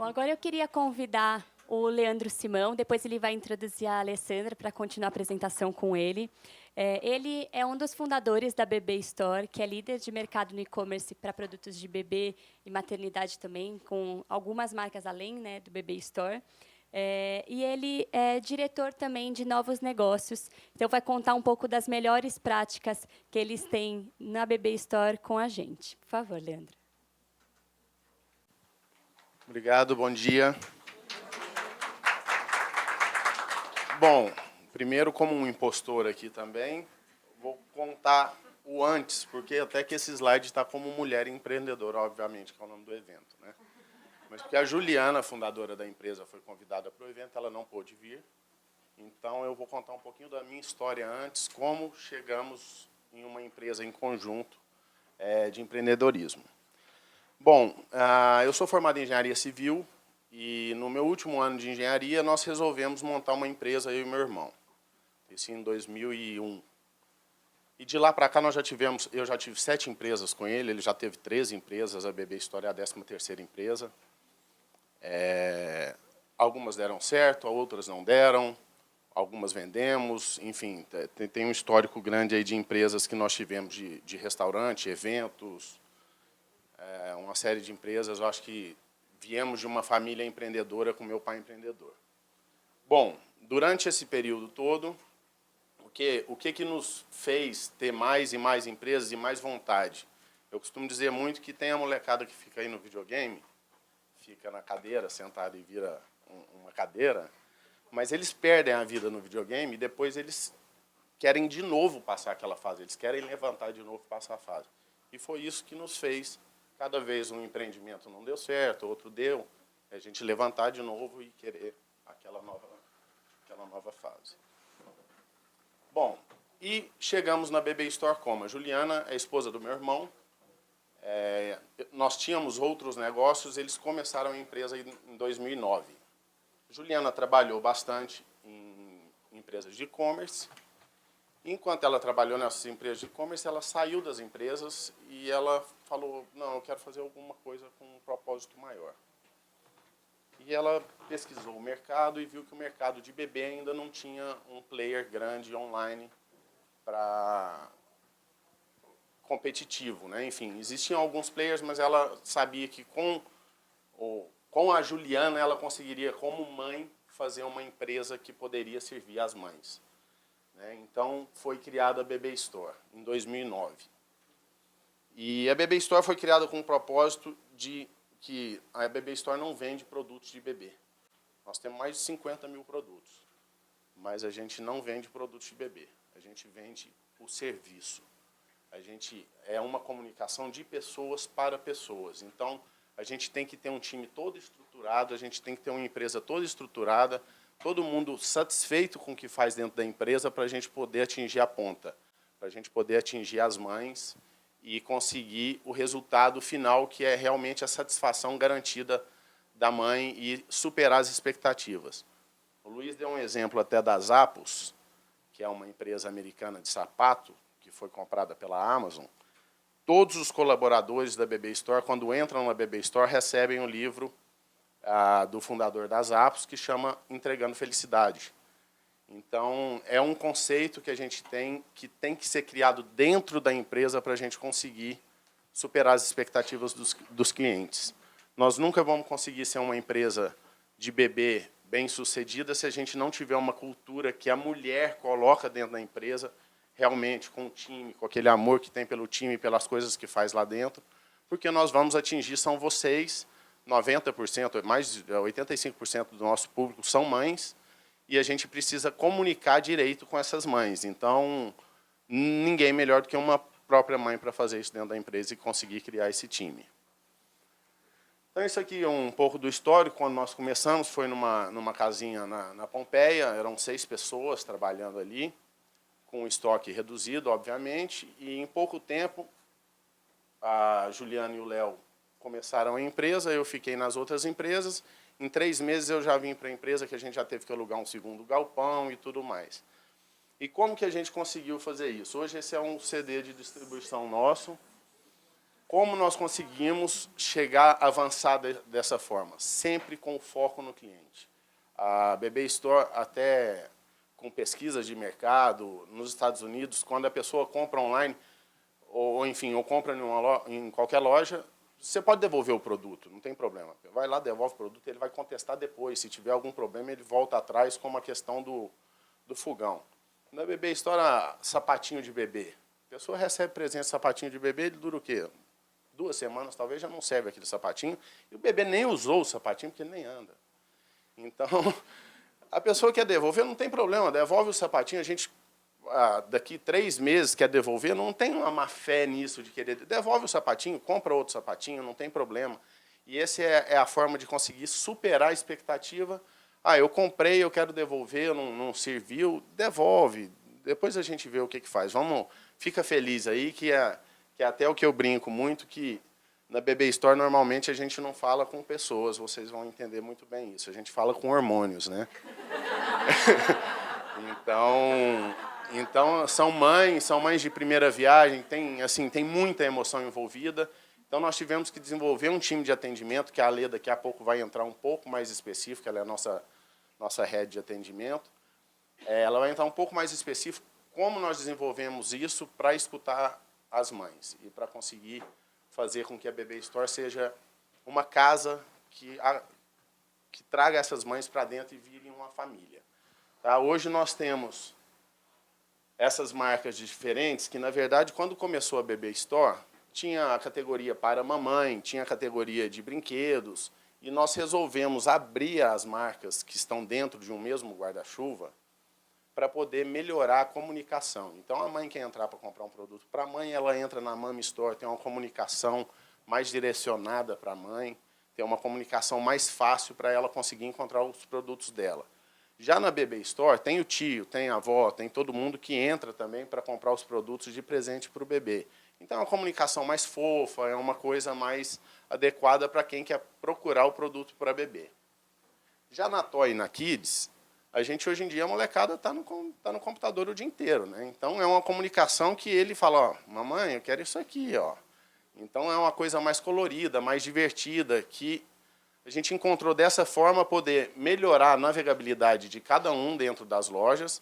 Bom, agora eu queria convidar o Leandro Simão, depois ele vai introduzir a Alessandra para continuar a apresentação com ele. Ele é um dos fundadores da Bebê Store, que é líder de mercado no e-commerce para produtos de bebê e maternidade também, com algumas marcas além, né, do Bebê Store. E ele é diretor também de novos negócios, então vai contar um pouco das melhores práticas que eles têm na Bebê Store com a gente. Por favor, Leandro. Obrigado, bom dia. Bom, primeiro, como um impostor aqui também, vou contar o antes, porque até que esse slide está como mulher empreendedora, obviamente, que é o nome do evento, né? Mas porque a Juliana, fundadora da empresa, foi convidada para o evento, ela não pôde vir. Então, eu vou contar um pouquinho da minha história antes, como chegamos em uma empresa em conjunto de empreendedorismo. Bom, eu sou formado em engenharia civil e no meu último ano de engenharia nós resolvemos montar uma empresa, eu e meu irmão. Isso em 2001. E de lá para cá eu já tive 7 empresas com ele, ele já teve 13 empresas, a Bebê Store é a 13ª empresa. Algumas deram certo, outras não deram, algumas vendemos, enfim, tem um histórico grande aí de empresas que nós tivemos de restaurante, eventos, uma série de empresas. Eu acho que viemos de uma família empreendedora com meu pai empreendedor. Bom, durante esse período todo, o que nos fez ter mais e mais empresas e mais vontade? Eu costumo dizer muito que tem a molecada que fica aí no videogame, fica na cadeira, sentada e vira uma cadeira, mas eles perdem a vida no videogame e depois eles querem de novo passar aquela fase, eles querem levantar de novo e passar a fase. E foi isso que nos fez, cada vez um empreendimento não deu certo, outro deu, a gente levantar de novo e querer aquela nova fase. Bom, e chegamos na Bebê Store como? A Juliana é a esposa do meu irmão. Nós tínhamos outros negócios, eles começaram a empresa em 2009. Juliana trabalhou bastante em empresas de e-commerce. Enquanto ela trabalhou nessas empresas de e-commerce, ela saiu das empresas e ela falou, não, eu quero fazer alguma coisa com um propósito maior. E ela pesquisou o mercado e viu que o mercado de bebê ainda não tinha um player grande online para competitivo, né? Enfim, existiam alguns players, mas ela sabia que com a Juliana ela conseguiria, como mãe, fazer uma empresa que poderia servir as mães. Então, foi criada a Bebê Store, em 2009. E a Bebê Store foi criada com o propósito de que a Bebê Store não vende produtos de bebê. Nós temos mais de 50 mil produtos, mas a gente não vende produtos de bebê. A gente vende o serviço. A gente é uma comunicação de pessoas para pessoas. Então, a gente tem que ter um time todo estruturado, a gente tem que ter uma empresa toda estruturada, todo mundo satisfeito com o que faz dentro da empresa para a gente poder atingir a ponta, para a gente poder atingir as mães e conseguir o resultado final, que é realmente a satisfação garantida da mãe e superar as expectativas. O Luiz deu um exemplo até da Zappos, que é uma empresa americana de sapato, que foi comprada pela Amazon. Todos os colaboradores da Bebê Store, quando entram na Bebê Store, recebem um livro do fundador das Zappos, que chama Entregando Felicidade. Então, é um conceito que a gente tem que ser criado dentro da empresa para a gente conseguir superar as expectativas dos clientes. Nós nunca vamos conseguir ser uma empresa de bebê bem-sucedida se a gente não tiver uma cultura que a mulher coloca dentro da empresa, realmente com o time, com aquele amor que tem pelo time, pelas coisas que faz lá dentro, porque nós vamos atingir, são vocês, 90%, mais de 85% do nosso público são mães, e a gente precisa comunicar direito com essas mães. Então, ninguém melhor do que uma própria mãe para fazer isso dentro da empresa e conseguir criar esse time. Então, isso aqui é um pouco do histórico. Quando nós começamos, foi numa casinha na Pompeia, eram 6 pessoas trabalhando ali, com um estoque reduzido, obviamente, e em pouco tempo, a Juliana e o Léo começaram a empresa, eu fiquei nas outras empresas. Em 3 meses eu já vim para a empresa, que a gente já teve que alugar um segundo galpão e tudo mais. E como que a gente conseguiu fazer isso? Hoje esse é um CD de distribuição nosso. Como nós conseguimos chegar, avançar dessa forma? Sempre com foco no cliente. A BB Store, até com pesquisas de mercado, nos Estados Unidos, quando a pessoa compra online, ou enfim, ou compra em qualquer loja, você pode devolver o produto, não tem problema. Vai lá, devolve o produto, ele vai contestar depois. Se tiver algum problema, ele volta atrás, como a questão do fogão. Na BB Store, sapatinho de bebê. A pessoa recebe presente sapatinho de bebê, ele dura o quê? 2 semanas, talvez, já não serve aquele sapatinho. E o bebê nem usou o sapatinho, porque ele nem anda. Então, a pessoa quer devolver, não tem problema, devolve o sapatinho. A gente, daqui 3 meses, quer devolver, não tem uma má fé nisso de querer. Devolve o sapatinho, compra outro sapatinho, não tem problema. E essa é a forma de conseguir superar a expectativa. Eu comprei, eu quero devolver, não serviu, devolve. Depois a gente vê o que faz. Fica feliz aí, que é até o que eu brinco muito, que na BB Store, normalmente, a gente não fala com pessoas, vocês vão entender muito bem isso. A gente fala com hormônios, né? Então, são mães de primeira viagem, tem muita emoção envolvida. Então, nós tivemos que desenvolver um time de atendimento, que a Alê daqui a pouco vai entrar um pouco mais específica, ela é a nossa head de atendimento. Ela vai entrar um pouco mais específico como nós desenvolvemos isso para escutar as mães e para conseguir fazer com que a BB Store seja uma casa que traga essas mães para dentro e virem uma família. Tá? Hoje nós temos essas marcas diferentes que, na verdade, quando começou a BB Store, tinha a categoria para mamãe, tinha a categoria de brinquedos, e nós resolvemos abrir as marcas que estão dentro de um mesmo guarda-chuva para poder melhorar a comunicação. Então, a mãe quer entrar para comprar um produto para a mãe, ela entra na Mami Store, tem uma comunicação mais direcionada para a mãe, tem uma comunicação mais fácil para ela conseguir encontrar os produtos dela. Já na BB Store, tem o tio, tem a avó, tem todo mundo que entra também para comprar os produtos de presente para o bebê. Então, é uma comunicação mais fofa, é uma coisa mais adequada para quem quer procurar o produto para bebê. Já na Toy e na Kids, a gente, hoje em dia, a molecada está no computador o dia inteiro, né? Então, é uma comunicação que ele fala, mamãe, eu quero isso aqui, ó. Então, é uma coisa mais colorida, mais divertida, que a gente encontrou dessa forma poder melhorar a navegabilidade de cada um dentro das lojas.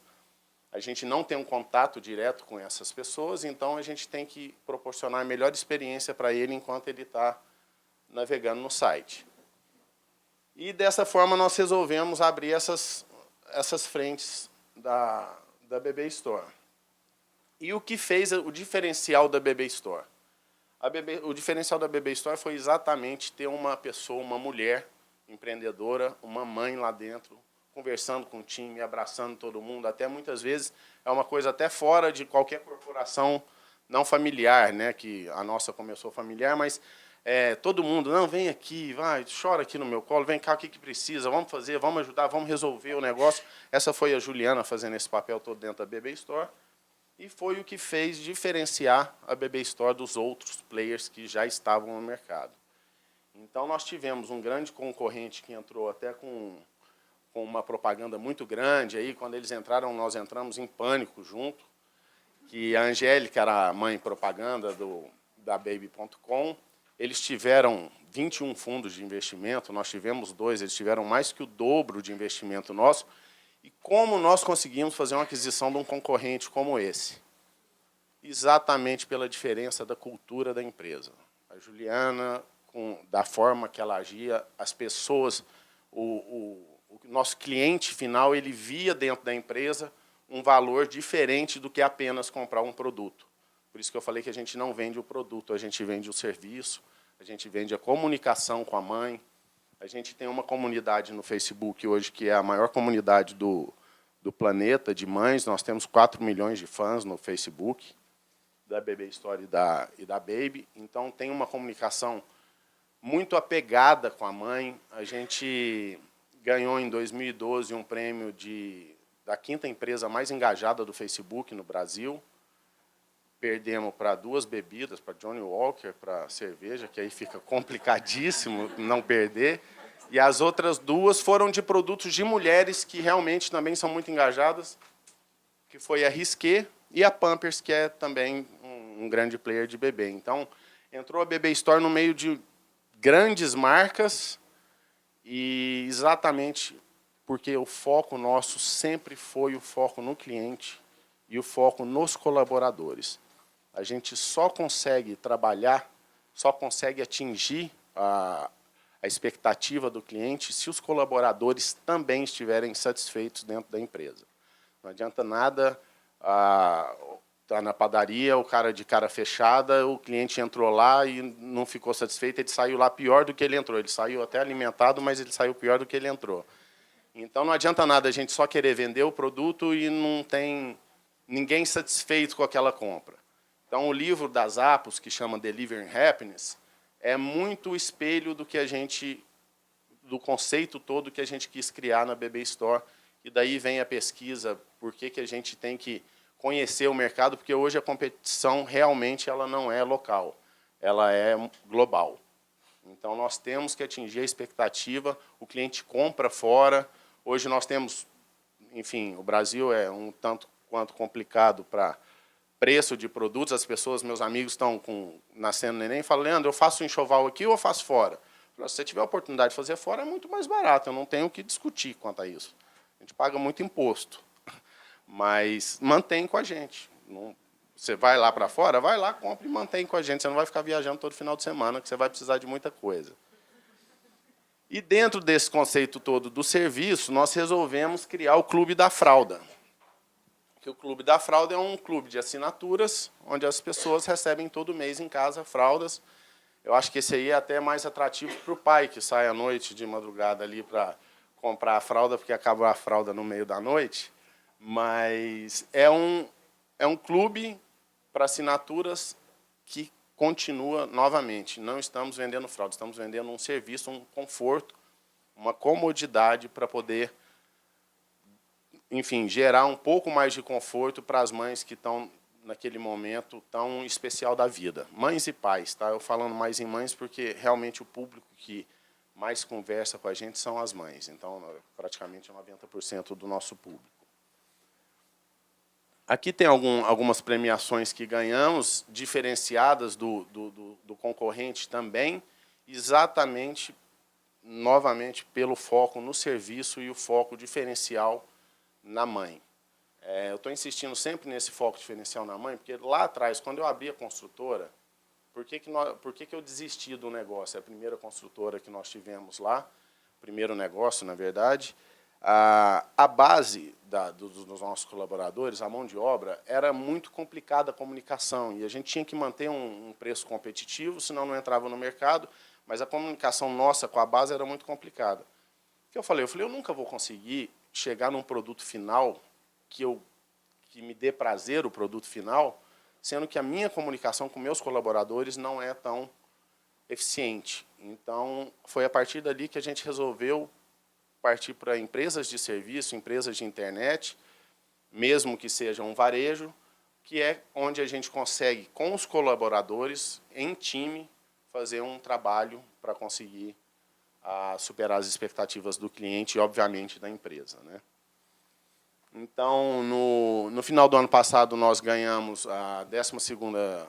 A gente não tem um contato direto com essas pessoas, então a gente tem que proporcionar a melhor experiência para ele enquanto ele está navegando no site. E, dessa forma, nós resolvemos abrir essas frentes da BB Store. E o que fez o diferencial da BB Store? O diferencial da BB Store foi exatamente ter uma pessoa, uma mulher empreendedora, uma mãe lá dentro, conversando com o time, abraçando todo mundo. Até muitas vezes é uma coisa até fora de qualquer corporação não familiar, né? Que a nossa começou familiar, mas todo mundo, não, vem aqui, vai, chora aqui no meu colo, vem cá, o que precisa, vamos fazer, vamos ajudar, vamos resolver o negócio. Essa foi a Juliana fazendo esse papel todo dentro da BB Store. E foi o que fez diferenciar a BB Store dos outros players que já estavam no mercado. Então, nós tivemos um grande concorrente que entrou até com uma propaganda muito grande. Aí, quando eles entraram, nós entramos em pânico junto, que a Angélica era a mãe propaganda da Baby.com. Eles tiveram 21 fundos de investimento, nós tivemos 2, eles tiveram mais que o dobro de investimento nosso. E como nós conseguimos fazer uma aquisição de um concorrente como esse? Exatamente pela diferença da cultura da empresa. A Juliana, da forma que ela agia, as pessoas, o nosso cliente final, ele via dentro da empresa um valor diferente do que apenas comprar um produto. Por isso que eu falei que a gente não vende o produto, a gente vende o serviço, a gente vende a comunicação com a mãe. A gente tem uma comunidade no Facebook hoje, que é a maior comunidade do planeta de mães. Nós temos 4 milhões de fãs no Facebook, da BB Store e da Baby. Então, tem uma comunicação muito apegada com a mãe. A gente ganhou, em 2012, um prêmio da 5ª empresa mais engajada do Facebook no Brasil. Perdemos para 2 bebidas, para Johnny Walker, para cerveja, que aí fica complicadíssimo não perder. E as outras 2 foram de produtos de mulheres que realmente também são muito engajadas, que foi a Risqué e a Pampers, que é também um grande player de bebê. Então, Entrou a BB Store no meio de grandes marcas e exatamente porque o foco nosso sempre foi o foco no cliente e o foco nos colaboradores. A gente só consegue trabalhar, só consegue atingir a expectativa do cliente se os colaboradores também estiverem satisfeitos dentro da empresa. Não adianta nada estar na padaria, o cara de cara fechada, o cliente entrou lá e não ficou satisfeito, ele saiu lá pior do que ele entrou. Ele saiu até alimentado, mas ele saiu pior do que ele entrou. Então, não adianta nada a gente só querer vender o produto e não tem ninguém satisfeito com aquela compra. Então, o livro das Apos, que chama Delivering Happiness, é muito o espelho do que a gente, do conceito todo que a gente quis criar na BB Store. E daí vem a pesquisa, por que a gente tem que conhecer o mercado, porque hoje a competição realmente ela não é local, ela é global. Então, nós temos que atingir a expectativa, o cliente compra fora. Hoje nós temos, enfim, o Brasil é um tanto quanto complicado para preço de produtos. As pessoas, meus amigos, estão nascendo neném e falam, Leandro, eu faço enxoval aqui ou eu faço fora? Se você tiver a oportunidade de fazer fora, é muito mais barato, eu não tenho o que discutir quanto a isso. A gente paga muito imposto, mas mantém com a gente. Você vai lá para fora, vai lá, compra e mantém com a gente. Você não vai ficar viajando todo final de semana, que você vai precisar de muita coisa. E dentro desse conceito todo do serviço, nós resolvemos criar o Clube da Fralda. Que o Clube da Fralda é um clube de assinaturas, onde as pessoas recebem todo mês em casa fraldas. Eu acho que esse aí é até mais atrativo para o pai, que sai à noite, de madrugada, ali para comprar a fralda, porque acaba a fralda no meio da noite. Mas é um clube para assinaturas que continua novamente. Não estamos vendendo fralda, estamos vendendo um serviço, um conforto, uma comodidade para poder, enfim, gerar um pouco mais de conforto para as mães que estão naquele momento tão especial da vida. Mães e pais, tá? Eu falando mais em mães porque realmente o público que mais conversa com a gente são as mães. Então, praticamente 90% do nosso público. Aqui tem algumas premiações que ganhamos, diferenciadas do concorrente também, exatamente, novamente, pelo foco no serviço e o foco diferencial na mãe. Eu estou insistindo sempre nesse foco diferencial na mãe, porque lá atrás, quando eu abri a construtora, por que eu desisti do negócio? É a primeira construtora que nós tivemos lá, primeiro negócio, na verdade. A base dos nossos colaboradores, a mão de obra, era muito complicada a comunicação, e a gente tinha que manter um preço competitivo, senão não entrava no mercado, mas a comunicação nossa com a base era muito complicada. O que eu falei? Eu nunca vou conseguir chegar num produto final que me dê prazer, o produto final, sendo que a minha comunicação com meus colaboradores não é tão eficiente. Então, foi a partir dali que a gente resolveu partir para empresas de serviço, empresas de internet, mesmo que seja um varejo, que é onde a gente consegue, com os colaboradores, em time, fazer um trabalho para conseguir superar as expectativas do cliente e, obviamente, da empresa, né? Então, no final do ano passado, nós ganhamos a 12ª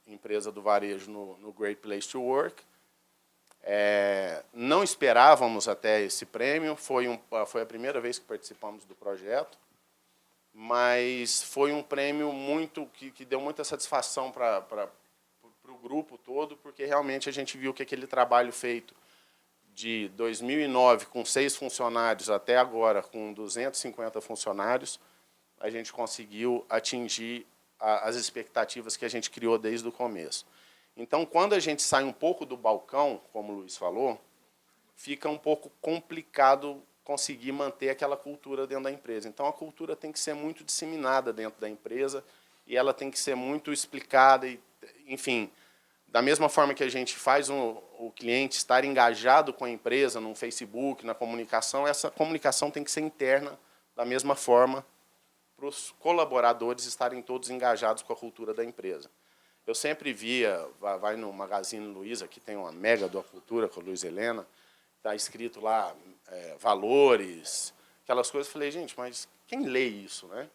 empresa do varejo no Great Place to Work. Não esperávamos até esse prêmio, foi a primeira vez que participamos do projeto, mas foi um prêmio que deu muita satisfação para o grupo todo, porque realmente a gente viu que aquele trabalho feito de 2009, com 6 funcionários, até agora, com 250 funcionários, a gente conseguiu atingir as expectativas que a gente criou desde o começo. Então, quando a gente sai um pouco do balcão, como o Luiz falou, fica um pouco complicado conseguir manter aquela cultura dentro da empresa. Então, a cultura tem que ser muito disseminada dentro da empresa e ela tem que ser muito explicada. Enfim, da mesma forma que a gente faz o cliente estar engajado com a empresa, no Facebook, na comunicação, essa comunicação tem que ser interna da mesma forma para os colaboradores estarem todos engajados com a cultura da empresa. Eu sempre via, vai no Magazine Luiza, que tem uma mega da cultura com a Luiz Helena, está escrito lá valores, aquelas coisas. Falei, gente, mas quem lê isso, né?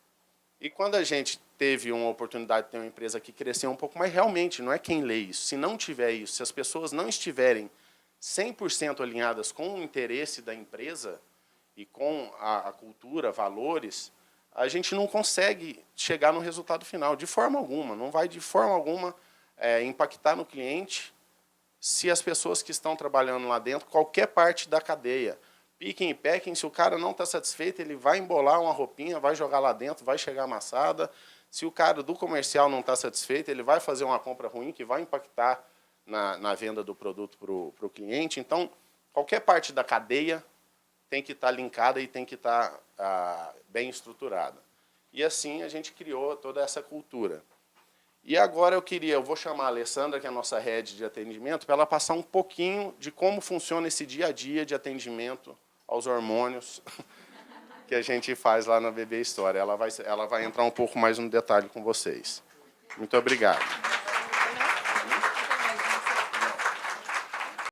E quando a gente teve uma oportunidade de ter uma empresa que cresceu um pouco, mas realmente não é quem lê isso. Se não tiver isso, se as pessoas não estiverem 100% alinhadas com o interesse da empresa e com a cultura, valores, a gente não consegue chegar no resultado final, de forma alguma. Não vai, de forma alguma, impactar no cliente se as pessoas que estão trabalhando lá dentro, qualquer parte da cadeia, picking e packing, se o cara não está satisfeito, ele vai embolar uma roupinha, vai jogar lá dentro, vai chegar amassada. Se o cara do comercial não está satisfeito, ele vai fazer uma compra ruim que vai impactar na venda do produto para o cliente. Então, qualquer parte da cadeia tem que estar linkada e tem que estar bem estruturada. E assim a gente criou toda essa cultura. E agora eu vou chamar a Alessandra, que é a nossa head de atendimento, para ela passar um pouquinho de como funciona esse dia a dia de atendimento aos hormônios que a gente faz lá na BB História. Ela vai entrar um pouco mais no detalhe com vocês. Muito obrigado.